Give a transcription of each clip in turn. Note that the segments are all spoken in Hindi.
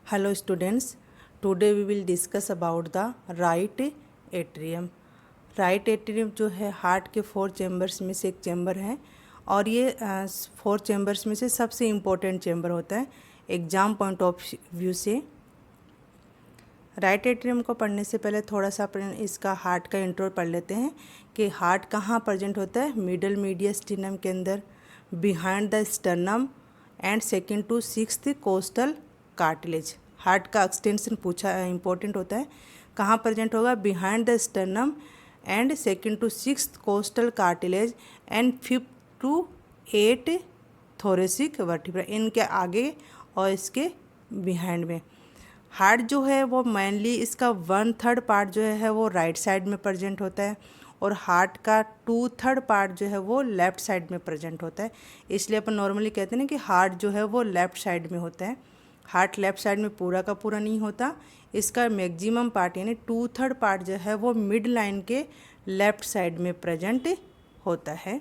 Hello students, today we will discuss about the right atrium. Right atrium जो है हार्ट के 4 चैम्बर्स में से एक चैम्बर है और ये 4 चैम्बर्स में से सबसे इम्पोर्टेंट चैम्बर होता है एग्जाम पॉइंट ऑफ व्यू से। राइट एट्रियम को पढ़ने से पहले थोड़ा सा अपन इसका हार्ट का इंट्रो पढ़ लेते हैं कि हार्ट कहाँ प्रेजेंट होता है। मिडल मीडियस्टिनम के अंदर, behind the sternum and second to sixth costal cartilage. Heart का एक्सटेंशन पूछा इंपॉर्टेंट होता है, कहाँ प्रेजेंट होगा, behind the sternum and second to sixth costal cartilage and 5th to 8th thoracic vertebra, इनके आगे और इसके बिहाइंड में। हार्ट जो है वो मेनली इसका 1/3 पार्ट जो है वो राइट साइड में प्रेजेंट होता है और हार्ट का 2/3 पार्ट जो है वो लेफ़्ट साइड में प्रेजेंट होता है। इसलिए अपन नॉर्मली कहते हैं ना कि हार्ट जो है वो लेफ़्ट साइड में होता है। हार्ट लेफ़्ट साइड में पूरा का पूरा नहीं होता, इसका मैक्सिमम पार्ट यानी 2/3 पार्ट जो है वो मिड लाइन के लेफ़्ट साइड में प्रेजेंट होता है।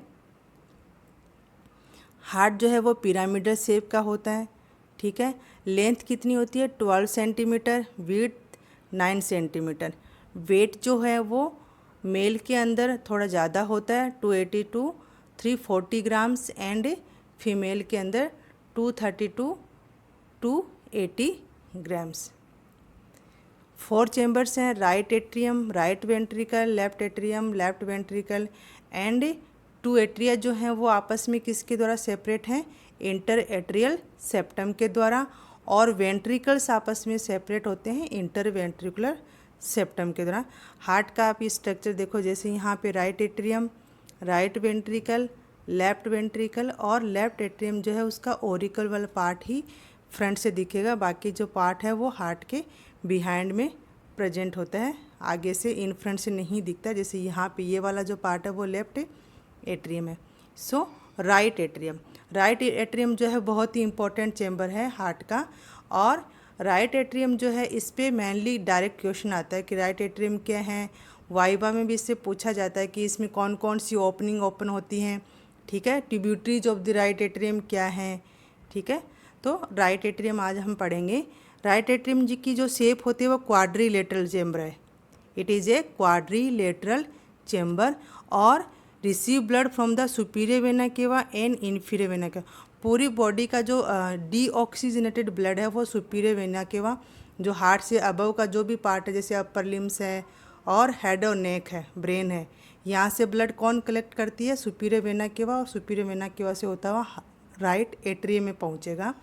हार्ट जो है वो पिरामिडल शेप का होता है, ठीक है। लेंथ कितनी होती है, 12 सेंटीमीटर, विड्थ 9 सेंटीमीटर। वेट जो है वो मेल के अंदर थोड़ा ज़्यादा होता है, 280 to 340 ग्राम्स एंड फीमेल के अंदर 232 to 80 ग्राम्स। 4 चैम्बर्स हैं, right atrium, right ventricle, left atrium, left ventricle and 2 atria जो हैं वो आपस में किसके द्वारा सेपरेट हैं, इंटर एट्रियल सेप्टम के द्वारा, और वेंट्रिकल्स आपस में सेपरेट होते हैं इंटर वेंट्रिकुलर सेप्टम के द्वारा। हार्ट का आप स्ट्रक्चर देखो, जैसे यहाँ पे right atrium, right ventricle, left ventricle और लेफ्ट एट्रियम जो है उसका ओरिकल वाला पार्ट ही फ्रंट से दिखेगा, बाकी जो पार्ट है वो हार्ट के बिहाइंड में प्रेजेंट होता है, आगे से इन फ्रंट से नहीं दिखता। जैसे यहाँ पे ये वाला जो पार्ट है वो लेफ्ट एट्रियम है। सो राइट एट्रियम, राइट एट्रियम जो है बहुत ही इंपॉर्टेंट चैम्बर है हार्ट का। और राइट एट्रियम जो है इस पर मेनली डायरेक्ट क्वेश्चन आता है कि राइट एट्रियम क्या है। वाइवा में भी इससे पूछा जाता है कि इसमें कौन कौन सी ओपनिंग ओपन होती हैं, ठीक है। Tributaries of the right atrium क्या है, ठीक है। तो राइट एट्रियम आज हम पढ़ेंगे। राइट एट्रियम जी की जो शेप होती है वो क्वाड्रिलेटरल चैम्बर है, it is a quadrilateral chamber और receive blood from the superior vena cava and inferior vena cava. पूरी बॉडी का जो डीऑक्सीजनेटेड ब्लड है वो सुपीरियर वेना केवा, जो हार्ट से अबव का जो भी पार्ट है जैसे अपर लिम्स है और हेड और नेक है, ब्रेन है, यहाँ से ब्लड कौन कलेक्ट करती है, सुपीरियर वेना केवा, और सुपीरियर वेना केवा से होता हुआ राइट एट्रियम में पहुँचेगा।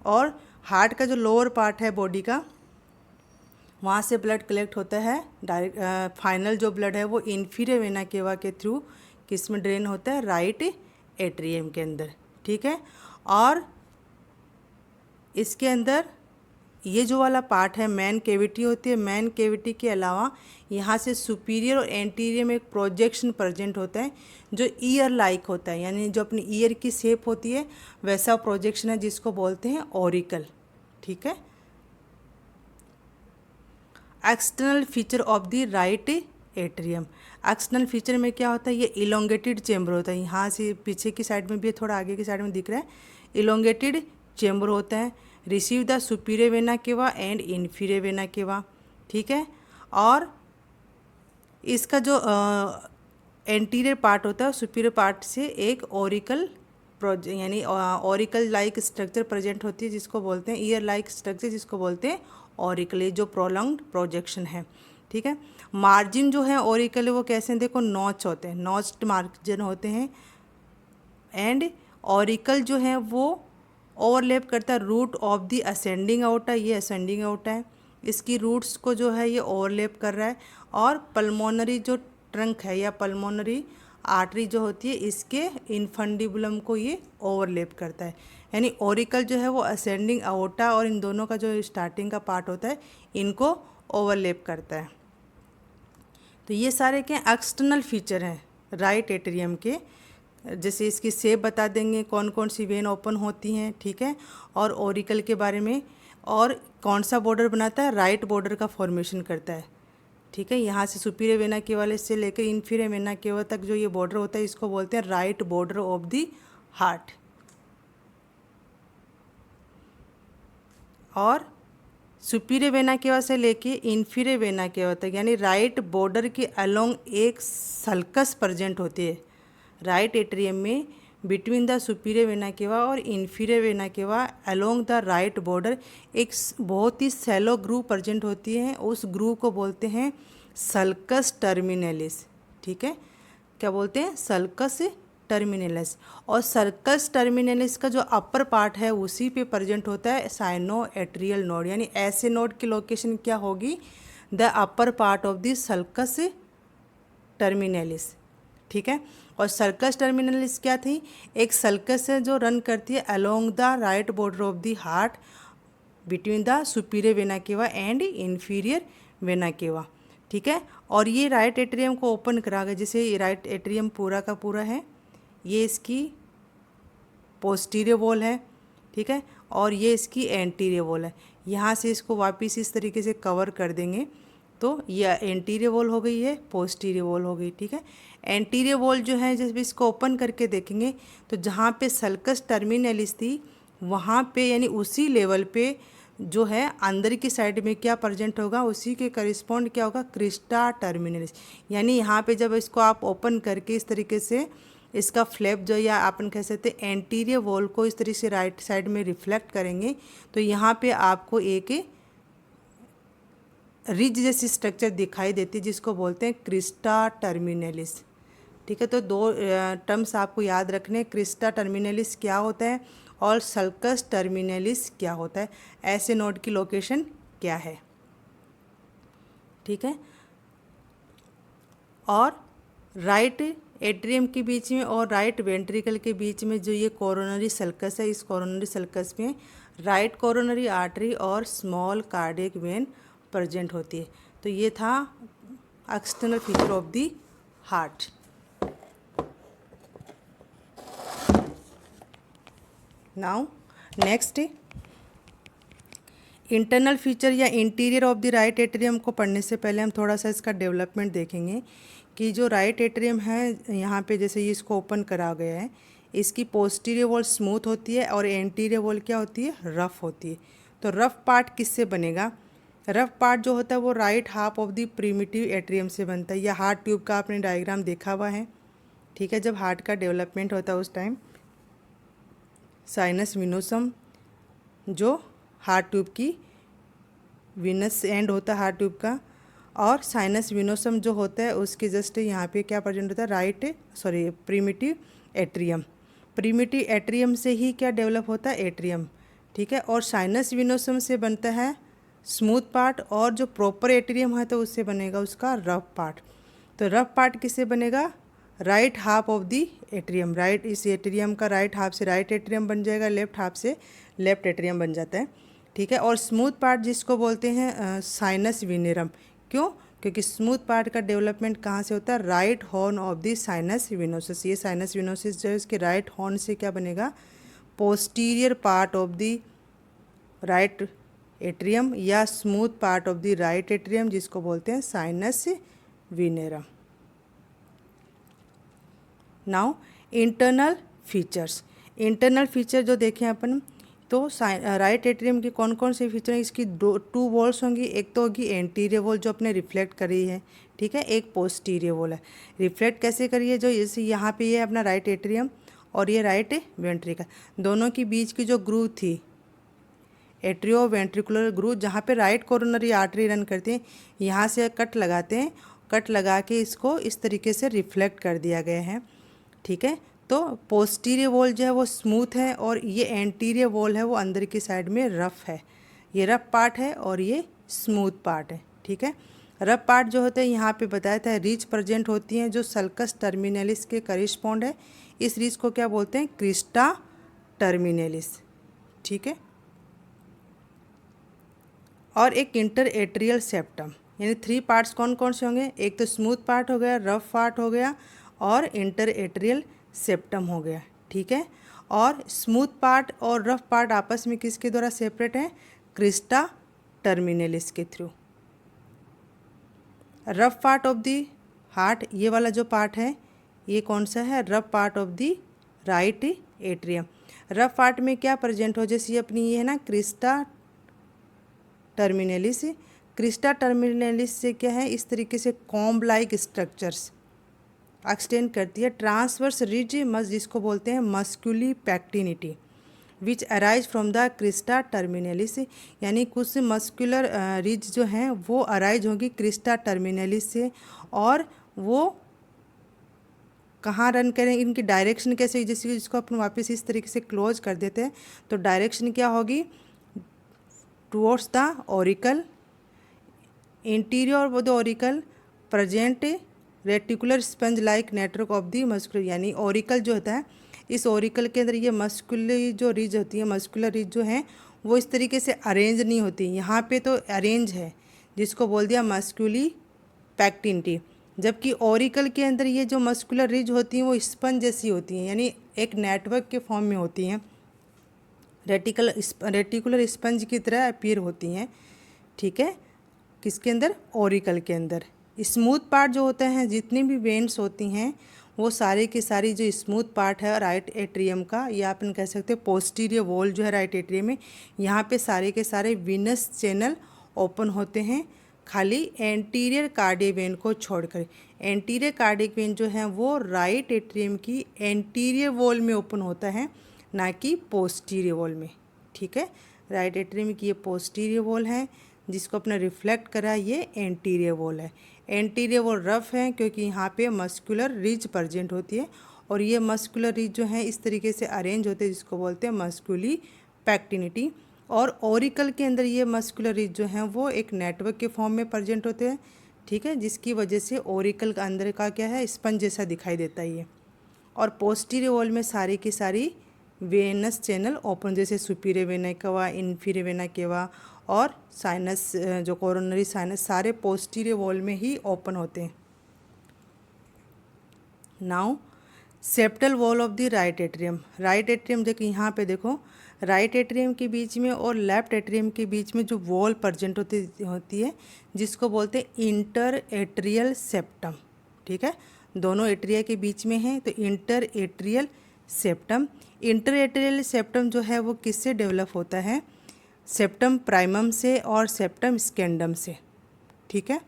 और हार्ट का जो लोअर पार्ट है बॉडी का, वहाँ से ब्लड कलेक्ट होता है डायरेक्ट, फाइनल जो ब्लड है वो इन्फीरियर वेना केवा के थ्रू किस में ड्रेन होता है, राइट एट्रियम के अंदर, ठीक है। और इसके अंदर ये जो वाला पार्ट है मेन कैविटी होती है, मेन कैविटी के अलावा यहाँ से सुपीरियर और एंटीरियर में एक प्रोजेक्शन प्रेजेंट होता है जो ईयर लाइक होता है, यानी जो अपनी ईयर की शेप होती है वैसा प्रोजेक्शन है जिसको बोलते हैं ऑरिकल, ठीक है। External feature of the right atrium, external feature में क्या होता है, ये इलोंगेटेड चेम्बर होता है, यहाँ से पीछे की साइड में भी थोड़ा आगे की साइड में दिख रहा है, इलोंगेटेड चेम्बर होता है। Receive the superior vena cava and inferior vena केवा, ठीक है। और इसका जो एंटीरियर पार्ट होता है सुपीरियर पार्ट से एक ओरिकल यानी ओरिकल लाइक स्ट्रक्चर प्रेजेंट होती है जिसको बोलते हैं ईयर लाइक स्ट्रक्चर, जिसको बोलते हैं ऑरिकल, जो प्रोलॉन्ग्ड प्रोजेक्शन है, ठीक है। मार्जिन जो है ऑरिकल वो कैसे हैं, देखो नॉच होते हैं, नॉच्ड मार्जिन होते हैं। एंड ऑरिकल जो है वो ओवरलैप करता है root of the ascending aorta, ये असेंडिंग आउटा है, इसकी रूट्स को जो है ये ओवरलैप कर रहा है। और पल्मोनरी जो ट्रंक है या पल्मोनरी आर्टरी जो होती है इसके इनफंडिबुलम को ये ओवरलैप करता है, यानी ऑरिकल जो है वो असेंडिंग आउटा और इन दोनों का जो स्टार्टिंग का पार्ट होता है इनको ओवरलैप करता है। तो ये सारे क्या एक्सटर्नल फीचर हैं राइट एट्रियम के, जैसे इसकी शेप बता देंगे, कौन कौन सी वेन ओपन होती हैं, ठीक है, और ऑरिकल के बारे में, और कौन सा बॉर्डर बनाता है, राइट बॉर्डर का फॉर्मेशन करता है, ठीक है। यहाँ से सुपीरियर वेना केवा से लेकर इन्फीरियर वेना केवा तक जो ये बॉर्डर होता है इसको बोलते हैं right border of the heart. और सुपीरियर वेना केवा से लेके इन्फीरियर वेना केवा तक, यानी राइट बॉर्डर के अलोंग एक सल्कस प्रेजेंट होती है। राइट एट्रियम में between the superior vena cava और inferior vena cava along the right border एक बहुत ही सैलो ग्रूव प्रेजेंट होती है। उस ग्रूव को बोलते हैं सल्कस टर्मिनलिस। ठीक है, क्या बोलते हैं? Sulcus terminalis. और सर्कस टर्मिनलिस का जो अपर पार्ट है उसी पे प्रेजेंट होता है साइनो एट्रियल नोड, यानी ऐसे नोड की लोकेशन क्या होगी? The upper part of the sulcus terminalis. ठीक है, और सर्कस टर्मिनलिस क्या थी? एक सर्कस है जो रन करती है along the right border of the heart between the superior vena cava and inferior vena केवा। ठीक है, और ये राइट एट्रियम को ओपन करा गया, जैसे राइट एट्रियम पूरा का पूरा है, ये इसकी पोस्टीरियर वॉल है। ठीक है, और ये इसकी एंटीरियर वॉल है। यहाँ से इसको वापस इस तरीके से कवर कर देंगे तो ये एंटीरियर वॉल हो गई है, पोस्टीरियर वॉल हो गई। ठीक है, एंटीरियर वॉल जो है जब इसको ओपन करके देखेंगे तो जहाँ पे सल्कस टर्मिनलिस थी वहाँ पे, यानी उसी लेवल पे जो है अंदर की साइड में क्या प्रेजेंट होगा, उसी के करिस्पॉन्ड क्या होगा? Crysta terminalis. यानी यहाँ पे जब इसको आप ओपन करके इस तरीके से इसका फ्लैप जो, या अपन कह सकते हैं एंटीरियर वॉल को इस तरीके से राइट साइड में रिफ्लेक्ट करेंगे तो यहाँ पे आपको एक रिज जैसी स्ट्रक्चर दिखाई देती है जिसको बोलते हैं क्रिस्टा टर्मिनलिस। ठीक है, तो दो टर्म्स आपको याद रखने, क्रिस्टा टर्मिनलिस क्या होता है और सल्कस टर्मिनलिस क्या होता है, ऐसे नोड की लोकेशन क्या है। ठीक है, और राइट एट्रियम के बीच में और राइट वेंट्रिकल के बीच में जो ये कोरोनरी सल्कस है, इस कोरोनरी सल्कस में राइट कोरोनरी आर्टरी और स्मॉल कार्डियक वेन प्रेजेंट होती है। तो ये था external feature of the heart. Now next, internal feature या interior of the right atrium को पढ़ने से पहले हम थोड़ा सा इसका डेवलपमेंट देखेंगे कि जो राइट एट्रियम है यहाँ पे जैसे ये इसको ओपन करा गया है, इसकी पोस्टीरियर वॉल स्मूथ होती है और एंटीरियर वॉल क्या होती है? रफ होती है। तो रफ पार्ट किससे बनेगा? रफ पार्ट जो होता है वो right half of the primitive atrium से बनता है। या हार्ट ट्यूब का आपने डायग्राम देखा हुआ है। ठीक है, जब हार्ट का डेवलपमेंट होता है उस टाइम साइनस विनोसम जो हार्ट ट्यूब की विनस एंड होता है हार्ट ट्यूब का, और साइनस विनोसम जो होता है उसके जस्ट यहाँ पे क्या प्रेजेंट होता है? Primitive atrium. प्रीमिटिव एट्रियम से ही क्या डेवलप होता है? एट्रियम। ठीक है, और साइनस विनोसम से बनता है स्मूथ पार्ट, और जो प्रॉपर एट्रियम है तो उससे बनेगा उसका रफ पार्ट। तो रफ पार्ट किससे बनेगा? Right half of the atrium. Right, इस एट्रियम का राइट हाफ से राइट एट्रियम बन जाएगा, लेफ्ट हाफ से लेफ्ट एट्रियम बन जाता है। ठीक है, और स्मूथ पार्ट जिसको बोलते हैं साइनस विनेरम। क्यों? क्योंकि स्मूथ पार्ट का डेवलपमेंट कहाँ से होता है? Right horn of the sinus venosus. ये साइनस विनोसिस जो है इसके राइट हॉर्न से क्या बनेगा? Posterior part of the right atrium या smooth part of the right atrium जिसको बोलते हैं sinus venarum. Now internal features. Internal feature जो देखें अपन तो राइट एट्रियम के कौन कौन से फीचर हैं? इसकी टू वॉल्स होंगी। एक तो होगी एंटीरियर वॉल जो अपने रिफ्लेक्ट कर रही है। ठीक है, एक पोस्टीरियर वॉल है। रिफ्लेक्ट कैसे करिए? जो इसे यहाँ पे ये अपना राइट एट्रियम और ये राइट वेंट्रिकल, दोनों के बीच की जो ग्रूव थी एट्रियो वेंट्रिकुलर ग्रूव, जहाँ पे राइट कोरोनरी आर्टरी रन करते हैं, यहाँ से कट लगाते हैं। कट लगा के इसको इस तरीके से रिफ्लेक्ट कर दिया गया है। ठीक है, तो पोस्टीरियर वॉल जो है वो स्मूथ है और ये एंटीरियर वॉल है वो अंदर की साइड में रफ है। ये रफ पार्ट है और ये स्मूथ पार्ट है। ठीक है, रफ पार्ट जो होता है यहाँ पे बताया था रिज प्रेजेंट होती हैं जो सल्कस टर्मिनलिस के करिस्पॉन्ड है। इस रिज को क्या बोलते हैं? Crysta terminalis. ठीक है, और एक इंटर एट्रियल सेप्टम, यानी थ्री पार्ट्स कौन कौन से होंगे? एक तो स्मूथ पार्ट हो गया, रफ पार्ट हो गया और इंटर एट्रियल सेप्टम हो गया। ठीक है, और स्मूथ पार्ट और रफ पार्ट आपस में किसके द्वारा सेपरेट हैं? क्रिस्टा टर्मिनलिस के through. Rough part of the heart, ये वाला जो पार्ट है ये कौन सा है? Rough part of the right atrium. Rough part में क्या प्रेजेंट हो? जैसे ये अपनी ये है ना क्रिस्टा टर्मिनलिस। क्रिस्टा टर्मिनलिस से क्या है, इस तरीके से कॉम्ब लाइक स्ट्रक्चर्स एक्सटेंड करती है। ट्रांसवर्स रिज जिसको बोलते हैं musculi pectinati which arise from the crista terminalis, यानी कुछ मस्कुलर रिज जो हैं वो अराइज होगी क्रिस्टा टर्मिनलिस से, और वो कहाँ रन करें, इनकी डायरेक्शन कैसे, जैसे जिसको अपन वापस इस तरीके से क्लोज कर देते हैं तो डायरेक्शन क्या होगी, towards the auricle, interior of the auricle present reticular sponge like network of the muscular, यानी ऑरिकल जो होता है, इस ऑरिकल के अंदर ये मस्कुलर जो रिज होती है, मस्कुलर रिज जो है वो इस तरीके से अरेंज नहीं होती, यहाँ पे तो अरेंज है जिसको बोल दिया मस्कुली पैक्टिनिटी, जबकि ऑरिकल के अंदर ये जो मस्कुलर रिज होती हैं वो स्पंज जैसी होती हैं, यानी एक नेटवर्क के फॉर्म में होती हैं, रेटिकुलर स्पंज की तरह अपीयर होती हैं। ठीक है, किसके अंदर, ऑरिकल के अंदर। स्मूथ पार्ट जो होते हैं, जितनी भी वेन्स होती हैं वो सारी की सारी जो स्मूथ पार्ट है राइट एट्रियम का, या अपन कह सकते हैं पोस्टीरियर वॉल जो है राइट एट्रियम में, यहाँ पे सारे के सारे विनस चैनल ओपन होते हैं, खाली एंटीरियर कार्डियक वेन को छोड़कर। एंटीरियर कार्डियक वेन जो है वो राइट एट्रियम की एंटीरियर वॉल में ओपन होता है, ना कि पोस्टीरियर वॉल में। ठीक है, राइट एट्रियम की ये पोस्टीरियर वॉल है, जिसको अपना रिफ्लेक्ट करा ये एंटीरियर वॉल है। एंटीरियर वॉल रफ है क्योंकि यहाँ पे मस्कुलर रिज प्रेजेंट होती है, और ये मस्कुलर रिज जो है इस तरीके से अरेंज होते हैं, जिसको बोलते हैं मस्कुली पैक्टिनिटी। और ऑरिकल के अंदर ये मस्कुलर रिज जो हैं वो एक नेटवर्क के फॉर्म में प्रेजेंट होते हैं। ठीक है, जिसकी वजह से ऑरिकल का अंदर का क्या है, स्पंज जैसा दिखाई देता है ये। और पोस्टीरियर वॉल में सारी की सारी वेनस चैनल ओपन, जैसे superior vena cava, inferior vena cava और साइनस, जो कोरोनरी साइनस, सारे पोस्टीरियर वॉल में ही ओपन होते हैं। Now septal wall of the right atrium. Right atrium देखो, यहाँ पे देखो, राइट एट्रियम के बीच में और लेफ्ट एट्रियम के बीच में जो वॉल प्रेजेंट होती है, जिसको बोलते हैं इंटर एट्रियल सेप्टम। ठीक है, दोनों एट्रिया के बीच में है तो inter atrial septum. Inter atrial septum जो है वो किससे डेवलप होता है, सेप्टम प्राइमम से और सेप्टम स्कैंडम से। ठीक है,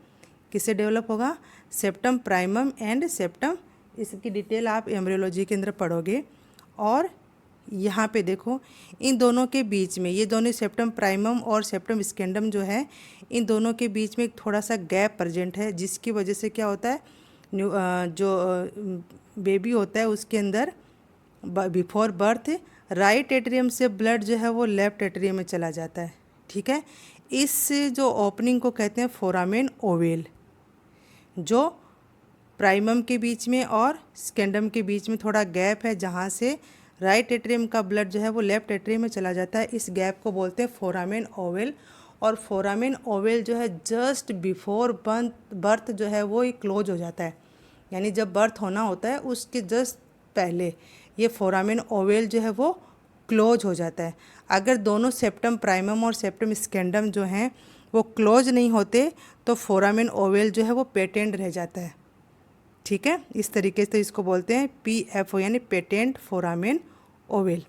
किससे डेवलप होगा, सेप्टम प्राइमम एंड सेप्टम, इसकी डिटेल आप एम्ब्रियोलॉजी के अंदर पढ़ोगे। और यहाँ पे देखो, इन दोनों के बीच में, ये दोनों सेप्टम प्राइमम और सेप्टम स्कैंडम जो है, इन दोनों के बीच में एक थोड़ा सा गैप प्रेजेंट है, जिसकी वजह से क्या होता है, जो बेबी होता है उसके अंदर बिफोर बर्थ राइट एट्रियम से ब्लड जो है वो लेफ्ट एट्रियम में चला जाता है। ठीक है, इस जो ओपनिंग को कहते हैं फोरामेन ओवेल, जो प्राइमम के बीच में और स्कैंडम के बीच में थोड़ा गैप है, जहाँ से राइट एट्रियम का ब्लड जो है वो लेफ्ट एट्रियम में चला जाता है, इस गैप को बोलते हैं फोरामेन ओवेल। और फोरामेन ओवेल जो है जस्ट बिफोर बर्थ जो है वो क्लोज हो जाता है, यानी जब बर्थ होना होता है उसके जस्ट पहले ये फोरामेन ओवेल जो है वो क्लोज हो जाता है। अगर दोनों सेप्टम प्राइमम और सेप्टम स्कैंडम जो हैं वो क्लोज नहीं होते तो फोरामेन ओवेल जो है वो पेटेंट रह जाता है। ठीक है, इस तरीके से इसको बोलते हैं PFO, यानी पेटेंट फोरामेन ओवेल।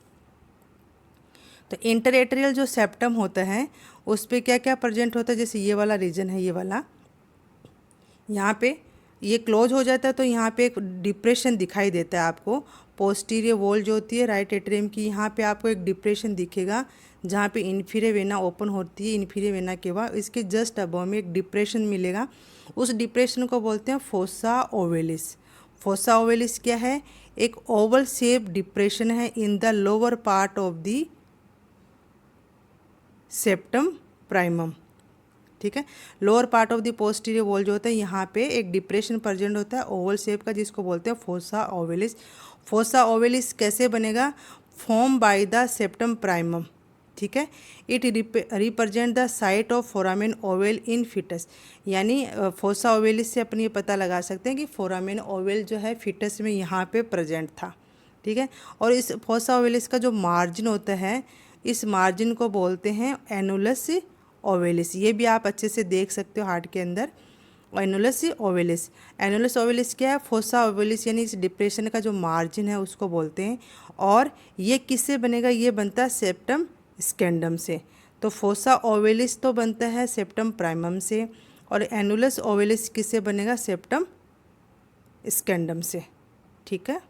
तो इंटरएट्रियल जो सेप्टम होता है उस पर क्या क्या प्रेजेंट होता है, जैसे ये वाला रीजन है, ये वाला, यहाँ पे ये क्लोज हो जाता है तो यहाँ पे एक डिप्रेशन दिखाई देता है आपको। पोस्टीरियर वॉल जो होती है राइट एट्रियम की, यहाँ पे आपको एक डिप्रेशन दिखेगा, जहाँ पे इन्फीरियर वेना ओपन होती है, इन्फीरियर वेना के बाद इसके जस्ट अबव में एक डिप्रेशन मिलेगा, उस डिप्रेशन को बोलते हैं फोसा ओवेलिस। फोसा ओवेलिस क्या है, एक ओवल शेप डिप्रेशन है in the lower part of the septum primum. ठीक है, lower part of the posterior wall जो होता है, यहाँ पे एक डिप्रेशन प्रेजेंट होता है ओवल शेप का, जिसको बोलते हैं फोसा ओवेलिस। फोसा ओवेलिस कैसे बनेगा, form by the septum primum. ठीक है, it represent the site of foramen ovale in fetus, यानी फोसा ओवेलिस से अपन ये पता लगा सकते हैं कि फोरामेन ओवेल जो है फिटस में यहाँ पे प्रेजेंट था। ठीक है, और इस फोसा ओवेलिस का जो मार्जिन होता है, इस मार्जिन को बोलते हैं एनुलस ओवेलिस। ये भी आप अच्छे से देख सकते हो हार्ट के अंदर, एनुलस ओवेलिस। एनुलस ओवेलिस क्या है, फोसा ओवेलिस, यानी इस डिप्रेशन का जो मार्जिन है उसको बोलते हैं। और ये किससे बनेगा, ये बनता है सेप्टम स्कैंडम से। तो फोसा ओवेलिस तो बनता है सेप्टम प्राइमम से, और एनुलस ओवेलिस किससे बनेगा? सेप्टम स्कैंडम से। ठीक है।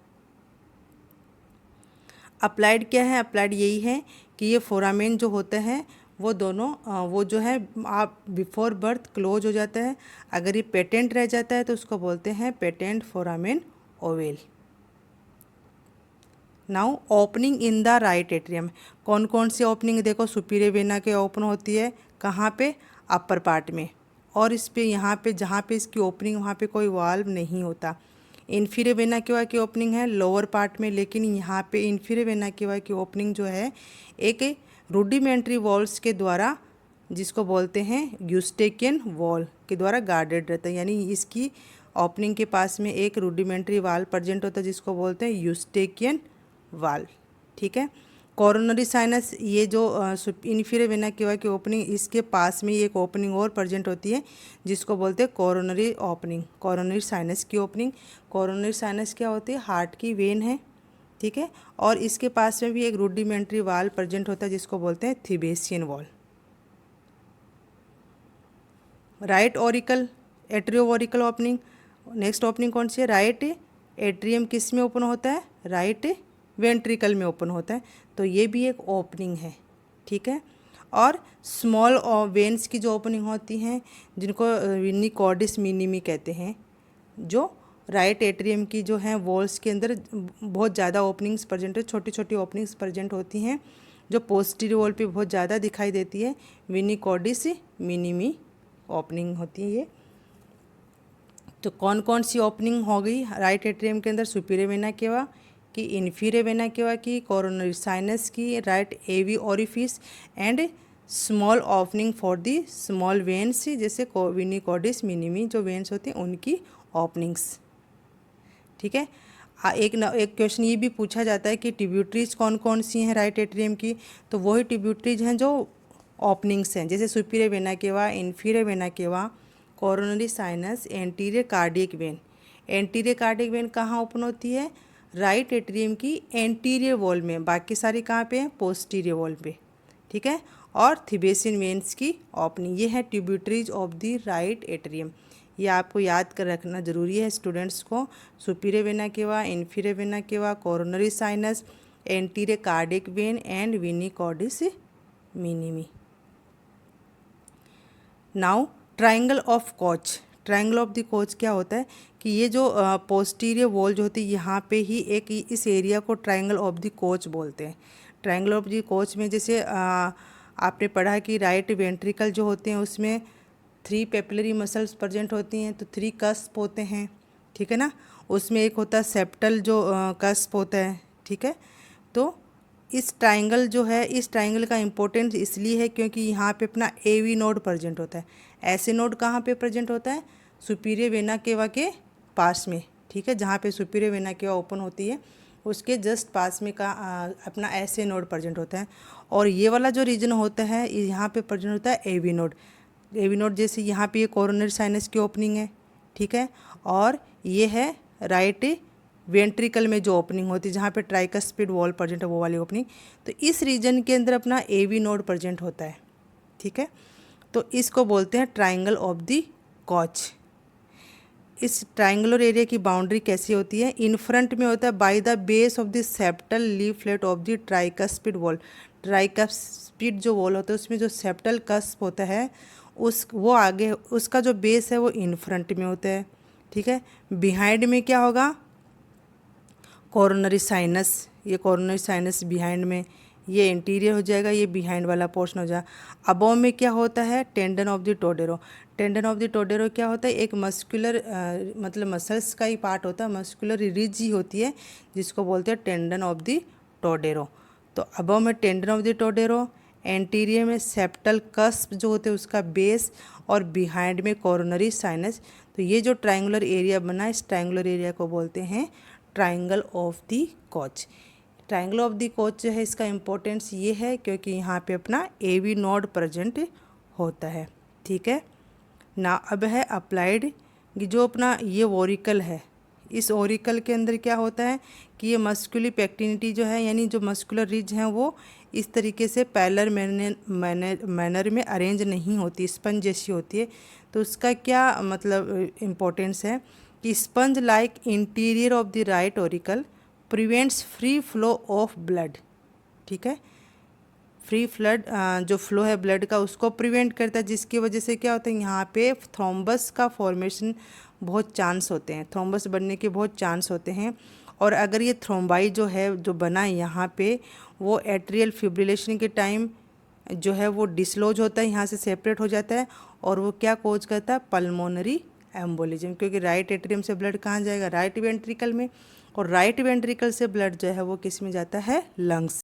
अप्लाइड क्या है? अप्लाइड यही है कि ये फोरामेन जो होता है वो दोनों वो जो है आप बिफोर बर्थ क्लोज हो जाता है। अगर ये पेटेंट रह जाता है तो उसको बोलते हैं patent foramen ovale. Now opening in the right atrium. कौन कौन सी ओपनिंग? देखो सुपीरियर वेना के ओपन होती है कहाँ पे? अपर पार्ट में। और इस पे यहाँ पे जहाँ पे इसकी ओपनिंग वहाँ पे कोई वाल्व नहीं होता। इन्फीरियर वेना केवा की ओपनिंग है लोअर पार्ट में, लेकिन यहाँ पे इन्फीरियर वेना केवा की ओपनिंग जो है एक रूडिमेंट्री वॉल्स के द्वारा, जिसको बोलते हैं यूस्टेकियन वॉल के द्वारा गार्डेड रहता है। यानी इसकी ओपनिंग के पास में एक रूडिमेंट्री वाल प्रेजेंट होता है जिसको बोलते हैं यूस्टेकियन वाल। ठीक है। कोरोनरी साइनस, ये जो इन्फीरियर वेना केवा की ओपनिंग, इसके पास में एक ओपनिंग और प्रेजेंट होती है जिसको बोलते हैं कोरोनरी ओपनिंग, कोरोनरी साइनस की ओपनिंग। कोरोनरी साइनस क्या होती है? हार्ट की वेन है। ठीक है। और इसके पास में भी एक रूडिमेंट्री वाल प्रेजेंट होता है जिसको बोलते हैं thebesian valve. Right auricle, atrioauricular opening. Next opening कौन सी है? राइट एट्रियम किस में ओपन होता है? राइट वेंट्रिकल में ओपन होता है। तो ये भी एक ओपनिंग है। ठीक है। और स्मॉल वेन्स की जो ओपनिंग होती हैं जिनको विनी कॉर्डिस मिनिमी कहते हैं, जो राइट एट्रियम की जो हैं वॉल्स के अंदर बहुत ज़्यादा ओपनिंग्स प्रेजेंट है, छोटी छोटी ओपनिंग्स प्रेजेंट होती हैं जो पोस्टीरियर वॉल पे बहुत ज़्यादा दिखाई देती है। विनी कॉर्डिस मिनिमी ओपनिंग होती है ये। तो कौन कौन सी ओपनिंग हो गई राइट एट्रियम के अंदर? सुपीरियर वेना केवा की, इन्फीरियर वेना केवा की, कोरोनरी साइनस की, right AV orifice and small opening for the small veins, जैसे विनी कॉर्डिस मिनिमी जो वेन्स होती हैं उनकी ओपनिंग्स। ठीक है। एक क्वेश्चन ये भी पूछा जाता है कि ट्रिब्यूटरीज कौन कौन सी हैं राइट एट्रियम की? तो वही ट्रिब्यूटरीज हैं जो ओपनिंग्स हैं, जैसे superior vena cava, inferior vena cava, coronary sinus, anterior cardiac when. Anterior cardiac when कहाँ ओपन होती है? राइट एट्रियम की एंटीरियर वॉल में। बाकी सारी कहाँ पे हैं? पोस्टीरियर वॉल पे। ठीक है। और थिबेसियन वेन्स की ओपनिंग, ये है tributaries of the right atrium. ये आपको याद कर रखना जरूरी है स्टूडेंट्स को। Superior vena cava, inferior vena cava, coronary sinus, anterior cardiac vein and venae cordis minimae. Now triangle of Koch. Triangle of the Koch क्या होता है कि ये जो पोस्टीरियर वॉल जो होती है यहाँ पे ही एक, इस एरिया को ट्रायंगल ऑफ द कोच बोलते हैं। ट्रायंगल ऑफ द कोच में जैसे आपने पढ़ा कि राइट वेंट्रिकल जो होते हैं उसमें 3 पेपिलरी मसल्स प्रेजेंट होती हैं, तो 3 कस्प होते हैं। ठीक है ना। उसमें एक होता है सेप्टल जो कस्प होता है। ठीक है। तो इस ट्रायंगल जो है, इस ट्रायंगल का इम्पोर्टेंस इसलिए है क्योंकि यहाँ पे अपना एवी नोड प्रेजेंट होता है। ऐसे नोड कहाँ पे प्रेजेंट होता है? सुपीरियर वेना केवा के पास में। ठीक है। जहाँ पे सुपीरियर वेना केवा ओपन होती है उसके जस्ट पास में का अपना ऐसे नोड प्रेजेंट होता है। और ये वाला जो रीजन होता है यहाँ पे प्रेजेंट होता है एवी नोड। एवी नोड जैसे यहाँ पे ये कोरोनरी साइनस की ओपनिंग है। ठीक है। और ये है राइट वेंट्रिकल में जो ओपनिंग होती है जहाँ पे ट्राइकस्पिड वॉल प्रेजेंट है, वो वाली ओपनिंग। तो इस रीजन के अंदर अपना एवी नोड प्रेजेंट होता है। ठीक है। तो इसको बोलते हैं ट्रायंगल ऑफ द कोच। इस ट्रायंगुलर एरिया की बाउंड्री कैसी होती है? इन फ्रंट में होता है by the base of the septal leaflet of the tricuspid wall. Tricuspid जो वॉल होता है उसमें जो सेप्टल कस्प होता है वो आगे, उसका जो बेस है वो इन फ्रंट में होता है। ठीक है। बिहाइंड में क्या होगा? Coronary sinus. ये कोरोनरी साइनस बिहाइंड में, ये इंटीरियर हो जाएगा, ये बिहाइंड वाला पोर्शन हो जाएगा। अबव में क्या होता है? Tendon of the Todaro. Tendon of the Todaro क्या होता है? एक मस्कुलर मतलब मसल्स का ही पार्ट होता है, मस्कुलर रिज ही होती है जिसको बोलते हैं टेंडन ऑफ द टोडेरो। तो अबव में टेंडन ऑफ द टोडेरो, एंटीरियर में सेप्टल कस्प जो होते हैं उसका बेस, और बिहाइंड में कोरोनरी साइनस। तो ये जो ट्रायंगुलर एरिया बना है इस ट्रायंगुलर एरिया को बोलते हैं triangle of the coach. Triangle of the coach जो है इसका इम्पोर्टेंस ये है क्योंकि यहाँ पे अपना एवी नोड प्रेजेंट होता है। ठीक है ना। अब है अप्लाइड, जो अपना ये वोरिकल है इस ऑरिकल के अंदर क्या होता है कि ये मस्कुलर पेक्टिनिटी जो है यानी जो मस्कुलर रिज हैं वो इस तरीके से पैरेलल मैनर में अरेंज नहीं होती, स्पंज जैसी होती है। तो उसका क्या मतलब इम्पोर्टेंस है कि sponge like interior of the right auricle prevents free flow of blood. ठीक है, फ्री फ्लड जो फ्लो है ब्लड का उसको प्रिवेंट करता है, जिसकी वजह से क्या होता है यहाँ पे थ्रोम्बस का फॉर्मेशन बहुत चांस होते हैं, थ्रोम्बस बनने के बहुत चांस होते हैं। और अगर ये थ्रोम्बाई जो है जो बना है यहाँ पे वो एट्रियल फिब्रिलेशन के टाइम जो है वो डिसलॉज होता है, यहाँ से सेपरेट हो जाता है और वो क्या कोज करता है पल्मोनरी एम्बोलिज्म, क्योंकि राइट एट्रियम से ब्लड कहाँ जाएगा, राइट वेंट्रिकल में, और राइट वेंट्रिकल से ब्लड जो है वो किस में जाता है, लंग्स।